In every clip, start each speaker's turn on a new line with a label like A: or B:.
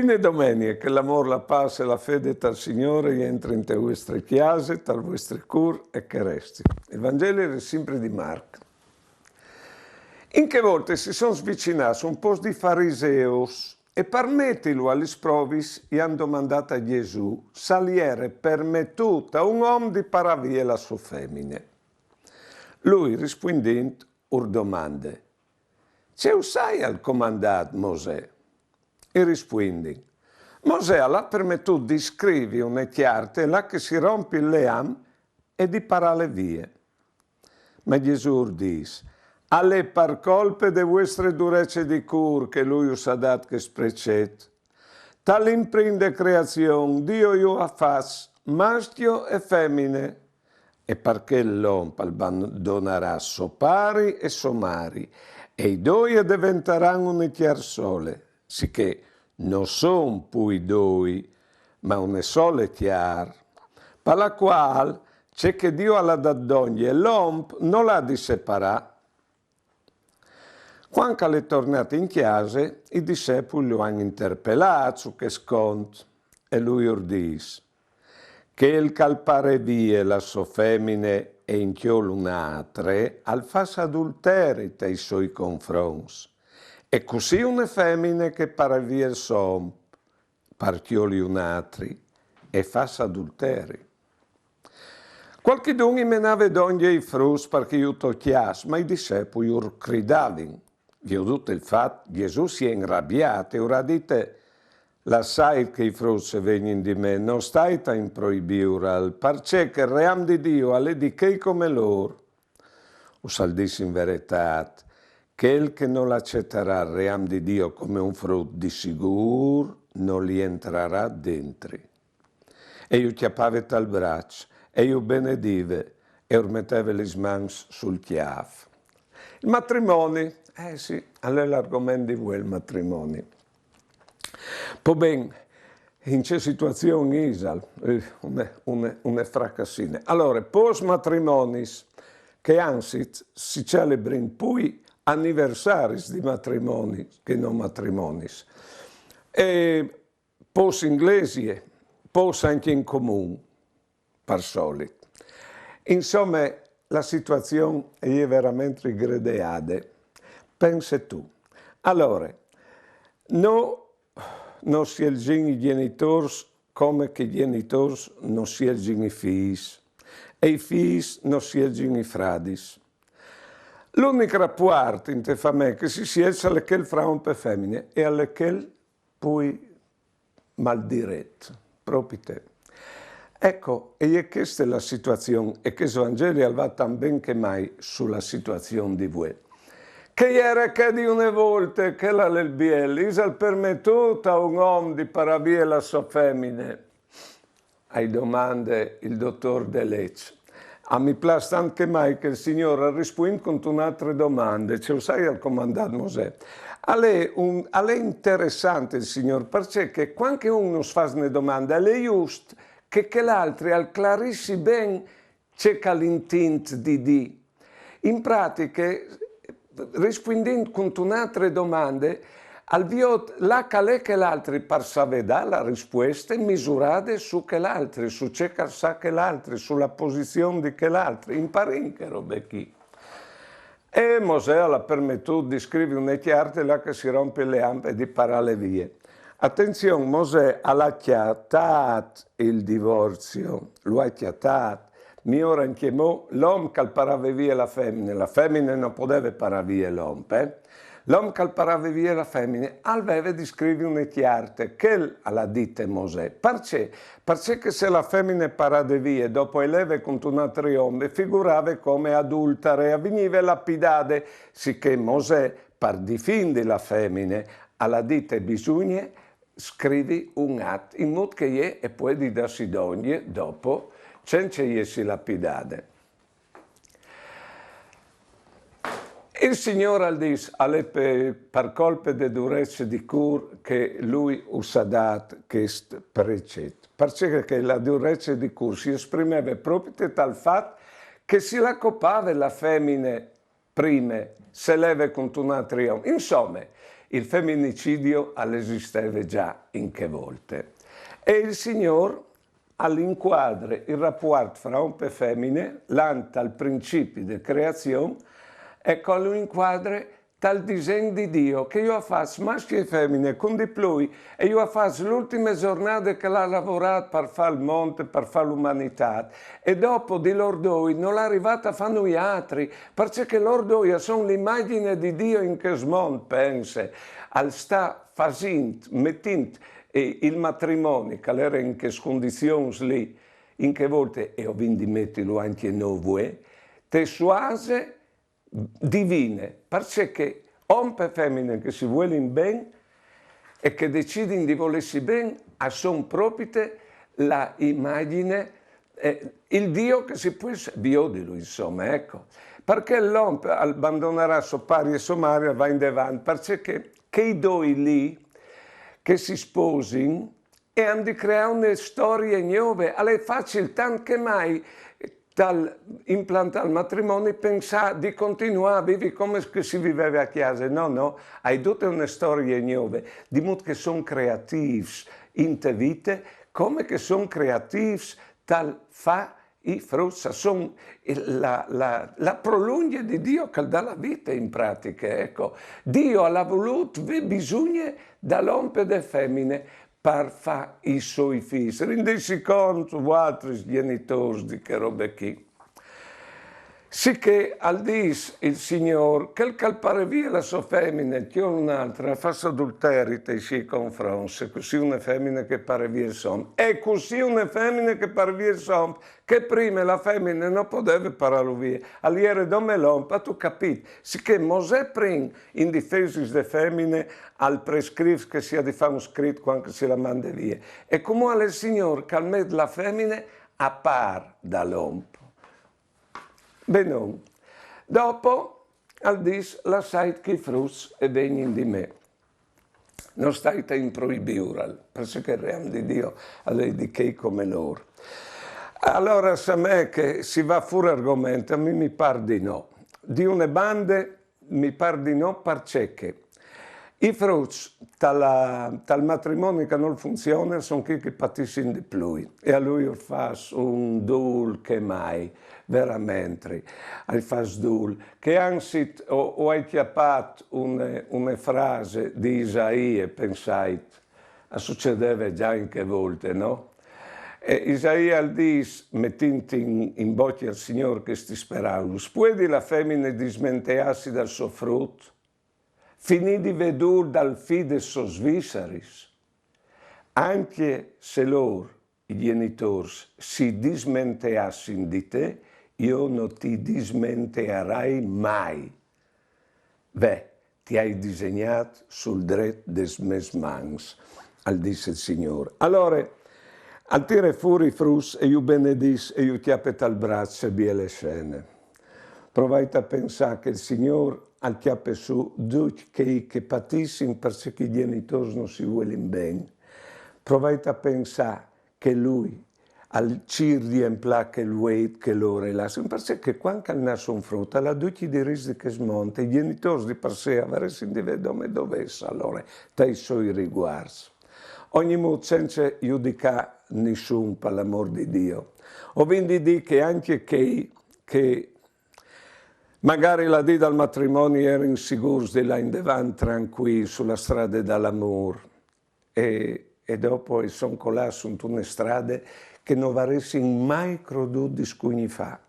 A: Fine domenica, che l'amor, la pace e la fede tal Signore entri in te vostre chiese, tal vostre cur e che resti. Il Vangelo è sempre di Marco. In che volte si sono svicinati un po' di fariseus e permettilo alle provis gli hanno domandato a Gesù saliere permettuta un uomo di paravie la sua femmine. Lui rispondendo domande: «Ce usai al comandato Mosè?» E rispondi: Mosè l'ha permettuto di scrivere una chiarte là che si rompe il leam e di parare vie. Ma Gesù dice: alle par colpe de vostre durezze di cur che lui us ha dat che sprecet. Tal imprinde creazione, Dio io ha fas, maschio e femmine. E perché l'uomo abbandonerà suo pari e suo mari, e i due diventeranno un chiar sole, sicché non sono più due, ma un sole chiar, per la quale c'è che Dio ha dato d'ogni e l'uomo non l'ha di separare. Quando è tornato in chiesa, i discepoli lo hanno interpellato su che sconto, e lui dice: che il calpare vie la sua femmine e inchiolo un'altre, al fas adulterite ai suoi confronti. E così una femmine che pare via son, partioli un'altri, e fas adulteri. Qualche dunque menava d'ogni i frus perché io tocchias, ma i discepoli gridavano. Veduto il fatto, Gesù si è inrabbiato e ora dite: lasciate che i frus vengono di me, non stai in proibire, perché che il ream di Dio alle di che come loro. Us al dice in verità, che il che non accetterà il ream di Dio come un frutto di sicuro, non gli entrerà dentro. E io chiappave al braccio, e io benedive, e ormetteve le mani sul chiaff. Il matrimonio, sì, è l'argomento di voi il matrimonio. Poi ben, in che situazione Isal, una fracassina. Allora, post matrimonis, che anzi si celebrano poi anniversari di matrimoni che non matrimonis. E post inglesi, post anche in comune, per solito. Insomma, la situazione è veramente gredeada. Pensa tu. Allora, non si elgono i genitori come che i genitori non si elgono i figli, e i figli non si elgono i fradi. L'unico rapporto in te famiglia che si elsa è quel fra un po' femmine e alle quel poi mal diretto, proprio te. Ecco, e questa è la situazione, e che il Vangelo va tan ben che mai sulla situazione di voi. Che era che di una volta che la lesbiella Isal permettuta a un uomo di paravie la sua femmine? Ai domande il dottor De Lecce. A mi piace anche mai che il Signore risponde con un'altra domanda, ce lo sai al comandato Mosè. È interessante il Signore, perché quando uno fa una domanda, è giusto che l'altro al clarissi ben c'è l'intento di dire. In pratica, rispondendo con un'altra domanda, al viot la calè che l'altro per sapere la risposta misurate su che l'altro, su ciò che sa che l'altro, sulla posizione di che l'altro, imparare che robe chi. E Mosè ha permesso di scrivere una chiarte là che si rompe le ampe di parare vie. Attenzione, Mosè ha acchiattato il divorzio, lo ha acchiattato. Mi ora chiamò l'uomo che parava via la femmina non poteva parare via l'uomo. L'uomo che parava via la femmina aveva di scrivere una chiarte, che alla dite Mosè. Perché? Perché se la femmina parava via dopo eleve con un altro uomo, figurava come adultere, e veniva lapidata, sicché Mosè, per difendere la femmina, alla dite bisogna scrivi un atto in modo che e poi di darsi d'ogni dopo senza essi lapidate. Il Signore dice alle per colpe de durezze di cur che lui usa dato questo precetto. Perché la durezza di cur si esprimeva proprio dal fatto che si la copava la femmina prima se leve con un altro uomo. Insomma, il femminicidio all'esisteva già in che volte. E il Signore all'inquadre il rapporto fra uomo e femmine, l'anta al principio di creazione, ecco all'inquadre tal disegno di Dio che io ho fatto maschi e femmine con di lui e io ho fatto l'ultima giornata che l'ha lavorato per fare il monte, per fare l'umanità e dopo di loro due non l'ha arrivata a fare noi altri perché loro due sono l'immagine di Dio in che mondo pensa al sta facendo, mettendo il matrimonio che era in che condizioni lì in che volte e ho vinto di metterlo anche noi te suase divine, perché uomo e femmine che si vogliono bene e che decidono di volersi bene, sono proprio la immagine, il Dio che si può biodilo, insomma, ecco. Perché l'uomo abbandonerà suo pari e sua madre va in avanti, perché che i due lì che si sposino e hanno di creare una storia nuova, è facile tanto che mai dall'implantare il matrimonio pensare di continuare a vivere come si viveva a casa. No, hai tutta una storia nuova, di modo che sono creativi in te vite, come che sono creativi dal fa i frutti, sono la prolunga di Dio che dà la vita in pratica. Ecco. Dio ha voluto, vi bisogna dall'uomo e delle femmine, per fare i suoi figli. Rendesi conto, altri genitori di che roba qui. Sicché al dis il Signore, che il calpare via la sua femmina, che un'altra, fa adulterio e si confronta, così una femmina che pare via il son. E così una femmina che pare via il son, che prima la femmina non poteva parare via. All'iere dome l'ompa, tu capite. Sicché Mosè prima, in difesa delle femmine, al prescrive che sia di fare un scritto quando si la manda via. E come al Signore, che al mezzo la femmina appare dall'ompa. Benone. Dopo, al dis, lasciate che i frutti e vengono di me. Non state in proibire, perché il regno di Dio è di che come loro. Allora, se a me che si va fuori argomento, a me mi pare di no. Di una bande mi pare di no perché i frutti dal matrimonio che non funziona sono chi che patiscono di più. E a lui fa un dul che mai. Veramente, hai fatto dul, che anzi ho chiappato una frase di Isaia, pensate, succedeva già in che volte, no? E Isaia dice, mettendo in bocca al Signore che sti sperando, può la femmina dismentearsi dal suo frutto, finì di vedere dal fide suo svisaris, anche se loro, i genitori, si dismenteassero di te, io non ti dismenterai mai. Beh, ti hai disegnato sul dretto des mes mans, al disse il Signore. Allora, al tire fuori i frutti e io benedis e io ti appet al braccio e bie le scene. Provate a pensare che il Signore al chiappe su tutti che patiscono perché i genitori non si vogliono bene. Provate a pensare che Lui al ci riempla che lui che loro lasciano, perché quando nasce un frutto, la tutti di risi che smonta, i genitori di per sé avresti di vedere dove allora, dai suoi riguardi. Ogni modo senza giudicare nessuno per l'amor di Dio. Ho quindi di che anche che magari la dì dal matrimonio erano insicuri di là in davanti tranquilli sulla strada dell'amore e dopo sono colati su una strada che non avresti mai creduto di scugni fa.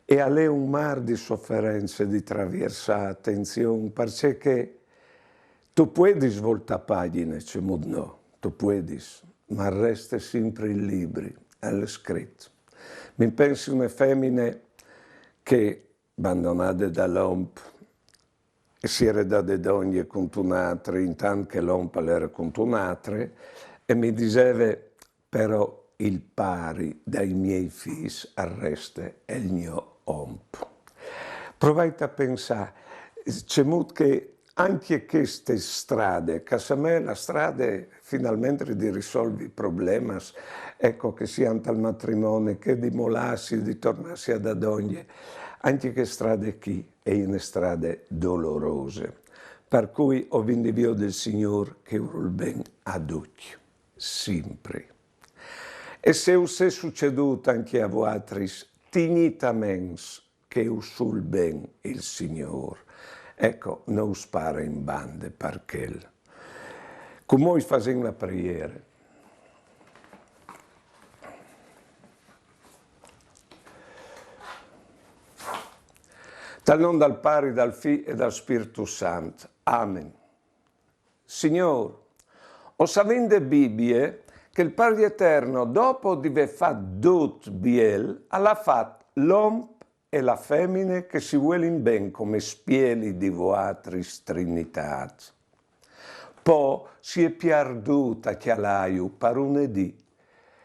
A: E a lei un mar di sofferenze, di traversare, attenzione, perché tu puoi svoltare pagine, cioè no, tu puoi, ma resta sempre il libro, è scritto. Mi penso una femmina che, abbandonata dall'uomo, si era date donne con un altro, intanto che l'uomo era con un altro, e mi diceva, però, il pari dai miei figli arresta il mio ompo. Provate a pensare, c'è molto che anche queste strade, che a me la strada finalmente di risolvere i problemi, ecco che sia al matrimonio, che di molarsi, di tornarsi ad donne, anche che strade qui è una strada dolorose. Per cui ho vinto del Signore che il ben a tutti, sempre. E se è succeduto anche a voi, tignitamente che sul ben il Signore. Ecco, non spara in bande perché come noi facciamo la preghiera. Dal nome del Padre, dal Figlio e dal Spirito Santo. Amen. Signore, ho saputo in Bibbia che il Padre Eterno, dopo di aver fatto tutto biel, ha fatto l'uomo e la femmina che si vuole ben come spieli di vostra Trinità. Poi si è perduta chialaio per lunedì.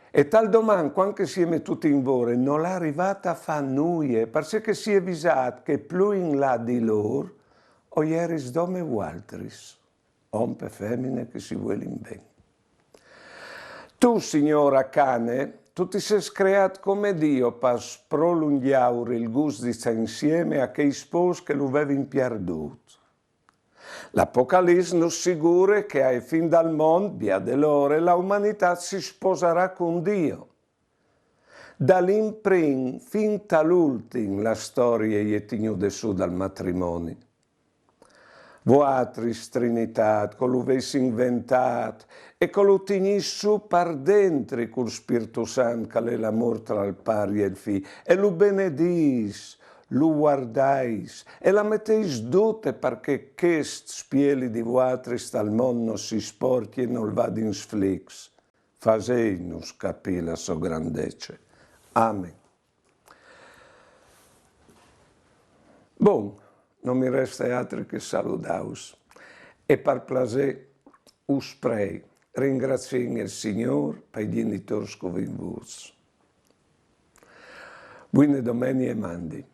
A: E tal domani, quando siamo tutti in vore, non l'ha arrivata a fare nulla, perché si è avvisato che più in là di loro, o ieri dome altris, uomo e femmine che si vuole bene. Tu, Signora cane, tu ti sei creato come Dio per prolungare il gusto di stare insieme a quei sposi che lo avevano perduto. L'Apocalisse nos assicura che ai fin dal mondo, via dell'ora, l'umanità si sposerà con Dio. Dall'imprim fin all'ultimo la storia è tenuta su dal matrimonio. Vostra Trinità, con lo avessi inventato e con lo tenis su per dentro col Spirito Santo che è l'amore tra il Padre e il Figlio e lo benedis, lo guardais e la metteis tutte perché questi spieli di vostri dal mondo non si sporchi e non vada in sflix. Fasei-nos capire la sua grandezza. Amen. Bon. Non mi resta altro che salutarvi e per piacere us prego, ringraziamo il Signore per i genitori che vi inviano. Buone domeniche e mandi.